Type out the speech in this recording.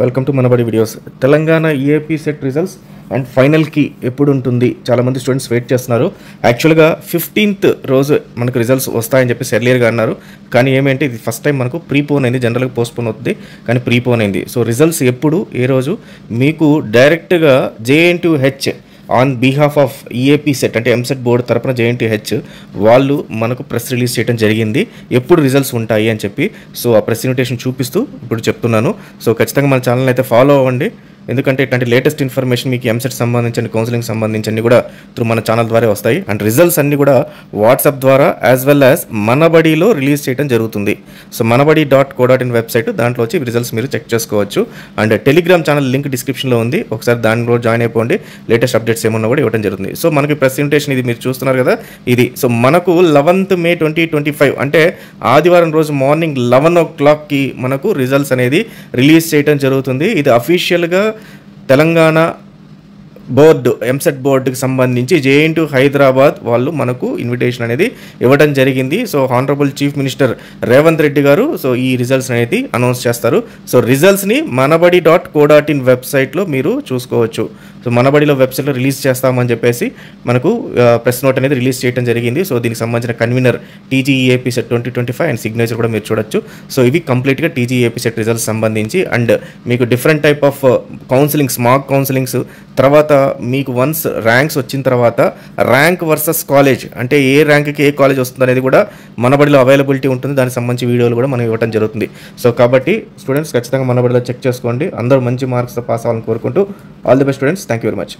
Welcome to Manabadi videos. Telangana EAP set results and ఫైనల్కి ఎప్పుడు ఉంటుంది, చాలామంది స్టూడెంట్స్ వెయిట్ చేస్తున్నారు. యాక్చువల్గా 15th రోజు మనకు రిజల్ట్స్ వస్తాయని చెప్పేసి ఎర్లియర్గా అన్నారు. కానీ ఏమంటే ఇది ఫస్ట్ టైం మనకు ప్రీపోన్ అయింది. జనరల్గా పోస్ట్పోన్ అవుతుంది, కానీ ప్రీపోన్ అయింది. సో రిజల్ట్స్ ఎప్పుడు, ఏ రోజు మీకు డైరెక్ట్గా JNTU-H on behalf of EAP set అంటే ఎంసెట్ బోర్డు తరపున JNTU-H వాళ్ళు మనకు ప్రెస్ రిలీజ్ చేయడం జరిగింది, ఎప్పుడు రిజల్ట్స్ ఉంటాయి అని చెప్పి. సో ఆ ప్రెస్ ఇన్విటేషన్ చూపిస్తూ ఇప్పుడు చెప్తున్నాను. సో ఖచ్చితంగా మన ఛానల్ అయితే ఫాలో అవ్వండి, ఎందుకంటే ఇట్లాంటి లేటెస్ట్ ఇన్ఫర్మేషన్ మీకు ఎంసెట్ సంబంధించి కౌన్సిలింగ్ సంబంధించి కూడా త్రూ మన ఛానల్ ద్వారా వస్తాయి. అండ్ రిజల్ట్స్ అన్నీ కూడా వాట్సాప్ ద్వారా యాజ్ వెల్ యాజ్ మనబడిలో రిలీజ్ చేయడం జరుగుతుంది. సో manabadi.co.in వెబ్సైట్, దాంట్లో వచ్చి రిజల్ట్స్ మీరు చెక్ చేసుకోవచ్చు. అండ్ టెలిగ్రామ్ ఛానల్ లింక్ డిస్క్రిప్షన్లో ఉంది, ఒకసారి దానిలో జాయిన్ అయిపోండి. లేటెస్ట్ అప్డేట్స్ ఏమన్నా కూడా ఇవ్వడం జరుగుతుంది. సో మనకి ప్రెసెంటేషన్ ఇది మీరు చూస్తున్నారు కదా, ఇది సో మనకు 11th May 2025 అంటే ఆదివారం రోజు మార్నింగ్ 11 o'clockకి మనకు రిజల్ట్స్ అనేది రిలీజ్ చేయడం జరుగుతుంది. ఇది అఫీషియల్గా తెలంగాణ బోర్డు ఎంసెట్ బోర్డుకి సంబంధించి JNTU హైదరాబాద్ వాళ్ళు మనకు ఇన్విటేషన్ అనేది ఇవ్వడం జరిగింది. So honourable chief minister Revanth Reddy గారు సో ఈ రిజల్ట్స్ అనేది అనౌన్స్ చేస్తారు. సో రిజల్ట్స్ని manabadi.co.in వెబ్సైట్లో మీరు చూసుకోవచ్చు. సో మనబడిలో వెబ్సైట్లో రిలీజ్ చేస్తామని చెప్పేసి మనకు ప్రెస్ నోట్ అనేది రిలీజ్ చేయడం జరిగింది. సో దీనికి సంబంధించిన convener TGEAP set 2025 and signature కూడా మీరు చూడొచ్చు. సో ఇవి కంప్లీట్గా TGEAP సెట్ రిజల్ట్స్ సంబంధించి. అండ్ మీకు different type of counsellings, mock counsellings, తర్వాత మీకు వన్స్ ర్యాంక్స్ వచ్చిన తర్వాత ర్యాంక్ వర్సెస్ కాలేజ్ అంటే ఏ ర్యాంక్కి ఏ కాలేజ్ వస్తుంది అనేది కూడా మనబడిలో అవైలబిలిటీ ఉంటుంది. దానికి సంబంధించి వీడియోలు కూడా మనం ఇవ్వడం జరుగుతుంది. సో కాబట్టి స్టూడెంట్స్ ఖచ్చితంగా మనబడిలో చెక్ చేసుకోండి. అందరూ మంచి మార్క్స్తో పాస్ అవ్వాలని కోరుకుంటూ all the best students. Thank you very much.